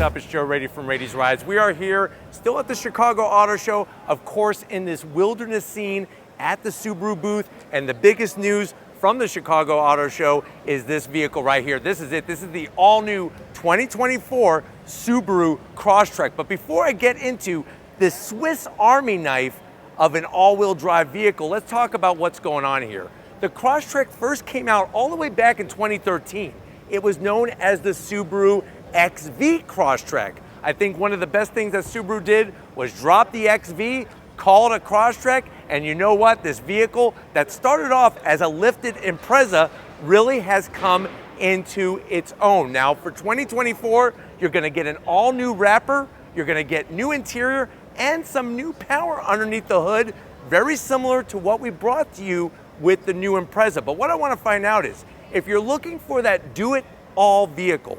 up? It's Joe Raiti from Raiti's Rides. We are here still at the Chicago Auto Show, of course, in this wilderness scene at the Subaru booth. And the biggest news from the Chicago Auto Show is this vehicle right here. This is it. This is the all-new 2024 Subaru Cross Trek. But before I get into this Swiss Army knife of an all-wheel drive vehicle, let's talk about what's going on here. The Cross Trek first came out all the way back in 2013. It was known as the Subaru XV Cross Trek. I think one of the best things that Subaru did was drop the XV, call it a Cross Trek, and you know what? This vehicle that started off as a lifted Impreza really has come into its own. Now for 2024, you're gonna get an all new wrapper, you're gonna get new interior, and some new power underneath the hood, very similar to what we brought to you with the new Impreza. But what I wanna find out is, if you're looking for that do-it-all vehicle,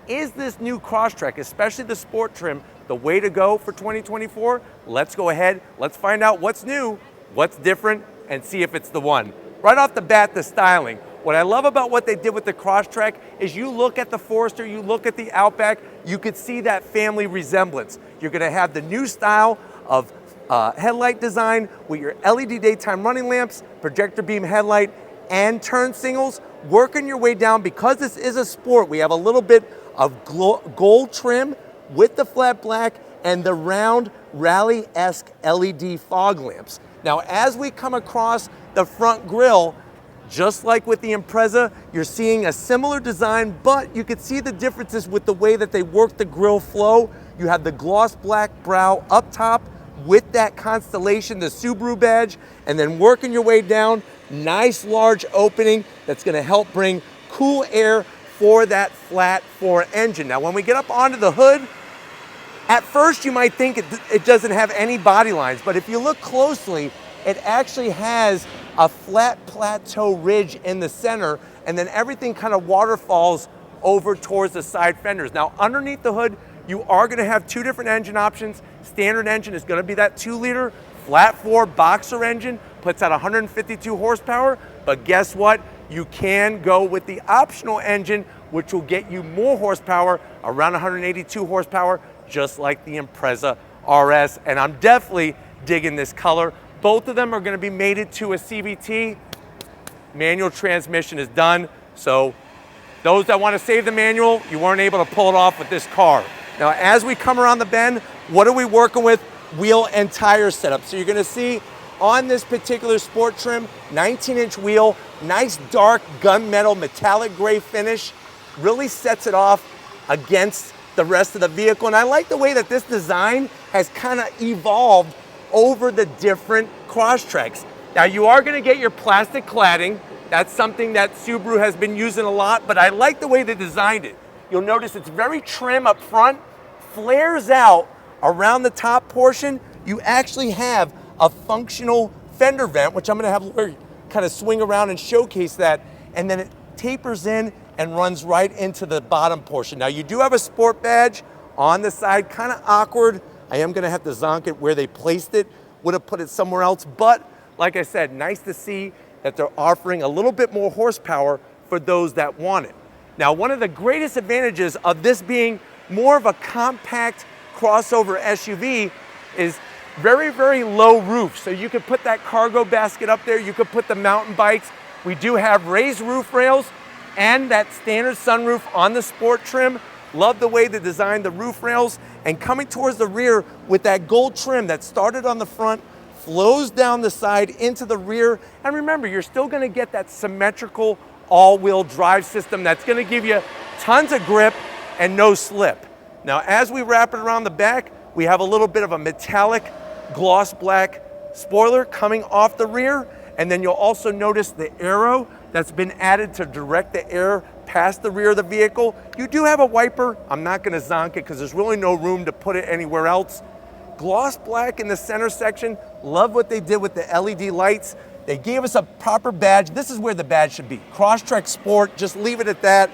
is this new Cross Trek, especially the sport trim, the way to go for 2024? Let's go ahead, let's find out what's new, what's different, and see if it's the one. Right off the bat, the styling. What I love about what they did with the Cross Trek is you look at the Forester, you look at the Outback, you could see that family resemblance. You're gonna have the new style of headlight design with your LED daytime running lamps, projector beam headlight, and turn signals. Working your way down, because this is a sport, we have a little bit of gold trim with the flat black and the round rally-esque LED fog lamps. Now, as we come across the front grille, just like with the Impreza, you're seeing a similar design, but you can see the differences with the way that they work the grille flow. You have the gloss black brow up top with that constellation, the Subaru badge, and then working your way down, nice large opening that's gonna help bring cool air for that flat four engine. Now, when we get up onto the hood, at first you might think it doesn't have any body lines, but if you look closely, it actually has a flat plateau ridge in the center, and then everything kind of waterfalls over towards the side fenders. Now, underneath the hood, you are gonna have two different engine options. Standard engine is gonna be that 2-liter flat four boxer engine, puts out 152 horsepower, but guess what? You can go with the optional engine, which will get you more horsepower, around 182 horsepower, just like the Impreza RS. And I'm definitely digging this color. Both of them are gonna be mated to a CVT. Manual transmission is done. So those that wanna save the manual, you weren't able to pull it off with this car. Now, as we come around the bend, what are we working with? Wheel and tire setup. So you're gonna see on this particular sport trim, 19-inch wheel, nice dark gunmetal metallic gray finish, really sets it off against the rest of the vehicle. And I like the way that this design has kind of evolved over the different Cross Treks. Now, you are gonna get your plastic cladding. That's something that Subaru has been using a lot, but I like the way they designed it. You'll notice it's very trim up front, flares out around the top portion. You actually have a functional fender vent, which I'm gonna have Lori kind of swing around and showcase that, and then it tapers in and runs right into the bottom portion. Now, you do have a sport badge on the side, kind of awkward. I am gonna have to zonk it where they placed it, would have put it somewhere else, but like I said, nice to see that they're offering a little bit more horsepower for those that want it. Now, one of the greatest advantages of this being more of a compact crossover SUV is very, very low roof. So you could put that cargo basket up there, you could put the mountain bikes. We do have raised roof rails and that standard sunroof on the sport trim. Love the way they designed the roof rails, and coming towards the rear with that gold trim that started on the front, flows down the side into the rear. And remember, you're still gonna get that symmetrical all-wheel drive system that's gonna give you tons of grip and no slip. Now, as we wrap it around the back, we have a little bit of a metallic gloss black spoiler coming off the rear, and then you'll also notice the arrow that's been added to direct the air past the rear of the vehicle. You do have a wiper. I'm not gonna zonk it because there's really no room to put it anywhere else. Gloss black in the center section. Love what they did with the LED lights. They gave us a proper badge. This is where the badge should be. Cross Trek Sport, just leave it at that.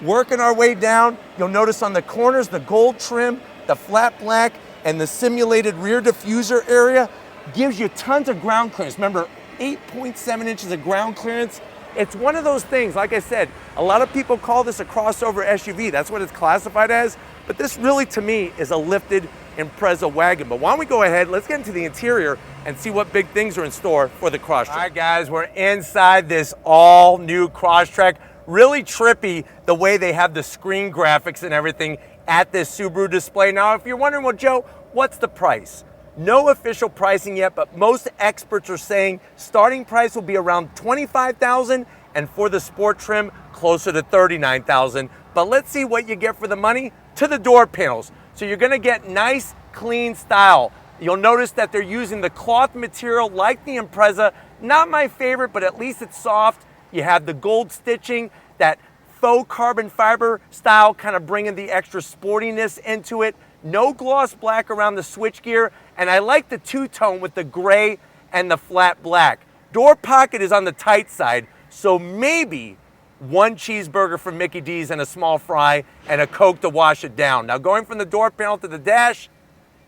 Working our way down, you'll notice on the corners, the gold trim, the flat black, and the simulated rear diffuser area gives you tons of ground clearance. Remember, 8.7 inches of ground clearance. It's one of those things, like I said, a lot of people call this a crossover SUV. That's what it's classified as. But this really, to me, is a lifted Impreza wagon. But why don't we go ahead, let's get into the interior and see what big things are in store for the Crosstrek. All right, guys, we're inside this all-new Crosstrek. Really trippy the way they have the screen graphics and everything at this Subaru display. Now, if you're wondering, well, Joe, what's the price? No official pricing yet, but most experts are saying starting price will be around $25,000, and for the sport trim, closer to $39,000. But let's see what you get for the money. To the door panels. So you're gonna get nice, clean style. You'll notice that they're using the cloth material like the Impreza. Not my favorite, but at least it's soft. You have the gold stitching, that faux carbon fiber style, kind of bringing the extra sportiness into it. No gloss black around the switchgear, and I like the two-tone with the gray and the flat black. Door pocket is on the tight side, so maybe one cheeseburger from Mickey D's and a small fry and a Coke to wash it down. Now, going from the door panel to the dash,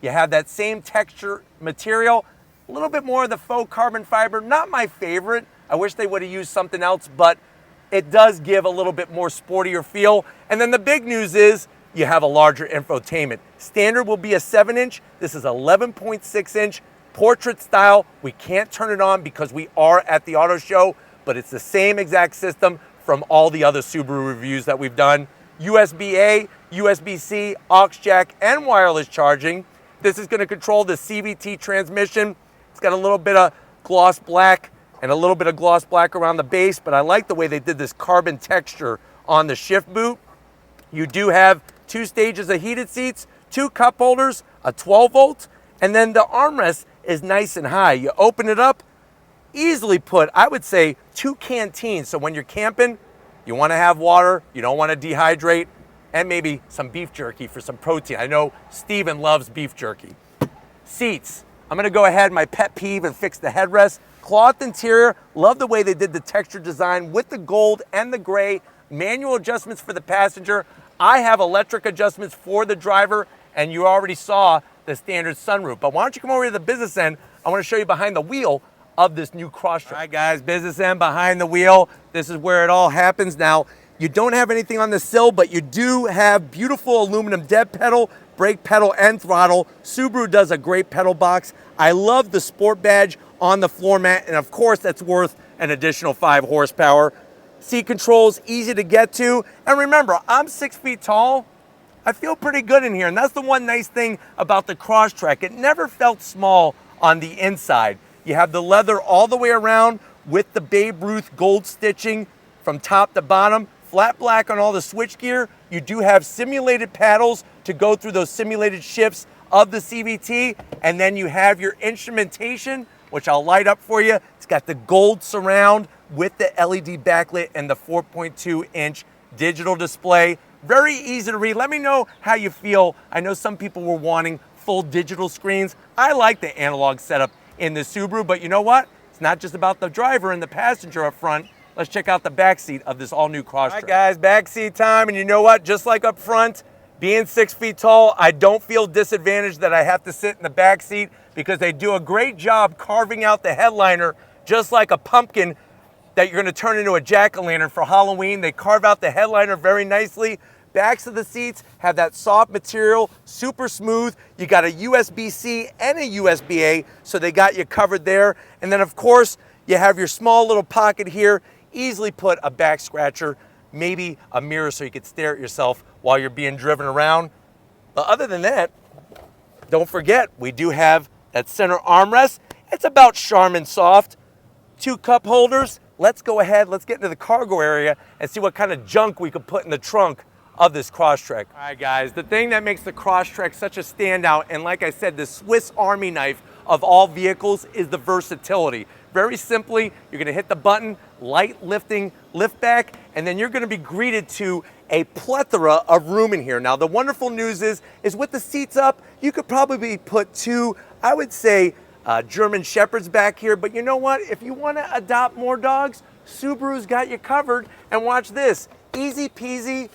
you have that same texture material, a little bit more of the faux carbon fiber. Not my favorite. I wish they would have used something else, but it does give a little bit more sportier feel. And then the big news is you have a larger infotainment. Standard will be a 7-inch. This is 11.6-inch portrait style. We can't turn it on because we are at the auto show, but it's the same exact system from all the other Subaru reviews that we've done. USB-A, USB-C, aux jack, and wireless charging. This is going to control the CVT transmission. It's got a little bit of gloss black and a little bit of gloss black around the base, but I like the way they did this carbon texture on the shift boot. You do have 2 stages of heated seats, 2 cup holders, a 12-volt, and then the armrest is nice and high. You open it up, easily put, I would say, 2 canteens. So when you're camping, you want to have water, you don't want to dehydrate, and maybe some beef jerky for some protein. I know Steven loves beef jerky. Seats. I'm going to go ahead, my pet peeve, and fix the headrest. Cloth interior. Love the way they did the texture design with the gold and the gray. Manual adjustments for the passenger. I have electric adjustments for the driver, and you already saw the standard sunroof. But why don't you come over to the business end? I want to show you behind the wheel of this new Crosstrek. All right, guys, business end behind the wheel. This is where it all happens. Now, you don't have anything on the sill, but you do have beautiful aluminum dead pedal, brake pedal, and throttle. Subaru does a great pedal box. I love the sport badge on the floor mat, and of course, that's worth an additional 5 horsepower. Seat controls, easy to get to. And remember, I'm 6 feet tall. I feel pretty good in here, and that's the one nice thing about the Crosstrek. It never felt small on the inside. You have the leather all the way around with the Babe Ruth gold stitching from top to bottom, flat black on all the switchgear. You do have simulated paddles to go through those simulated shifts of the CVT, and then you have your instrumentation, which I'll light up for you. It's got the gold surround with the LED backlit and the 4.2-inch digital display. Very easy to read. Let me know how you feel. I know some people were wanting full digital screens. I like the analog setup in the Subaru, but you know what? It's not just about the driver and the passenger up front. Let's check out the back seat of this all-new Crosstrek. All right, guys, back seat time, and you know what? Just like up front, being 6 feet tall, I don't feel disadvantaged that I have to sit in the back seat because they do a great job carving out the headliner just like a pumpkin that you're going to turn into a jack-o'-lantern for Halloween. They carve out the headliner very nicely. Backs of the seats have that soft material, super smooth. You got a USB-C and a USB-A, so they got you covered there. And then, of course, you have your small little pocket here. Easily put a back scratcher, maybe a mirror so you could stare at yourself while you're being driven around. But other than that, don't forget, we do have that center armrest. It's about Charmin soft. 2 cup holders. Let's go ahead, let's get into the cargo area and see what kind of junk we could put in the trunk of this Crosstrek. All right, guys, the thing that makes the Crosstrek such a standout, and like I said, the Swiss Army knife of all vehicles, is the versatility. Very simply, you're gonna hit the button, light lifting, lift back, and then you're gonna be greeted to a plethora of room in here. Now, the wonderful news is with the seats up, you could probably put 2, I would say, German Shepherds back here, but you know what? If you wanna adopt more dogs, Subaru's got you covered. And watch this, easy peasy,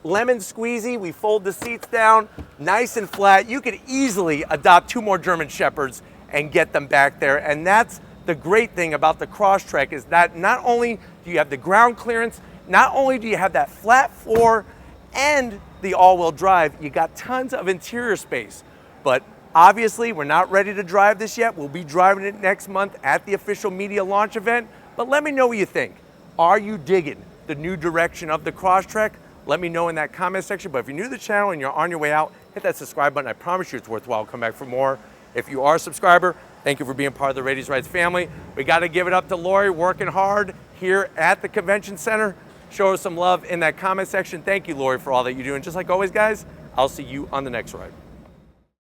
lemon squeezy. We fold the seats down nice and flat. You could easily adopt 2 more German Shepherds and get them back there. And that's the great thing about the Cross Trek is that not only do you have the ground clearance, not only do you have that flat floor and the all-wheel drive, you got tons of interior space. But obviously, we're not ready to drive this yet. We'll be driving it next month at the official media launch event. But let me know what you think. Are you digging the new direction of the Cross Trek? Let me know in that comment section. But if you're new to the channel and you're on your way out, hit that subscribe button. I promise you it's worthwhile. Come back for more. If you are a subscriber, thank you for being part of the Raiti's Rides family. We got to give it up to Lori, working hard here at the convention center. Show her some love in that comment section. Thank you, Lori, for all that you do. And just like always, guys, I'll see you on the next ride.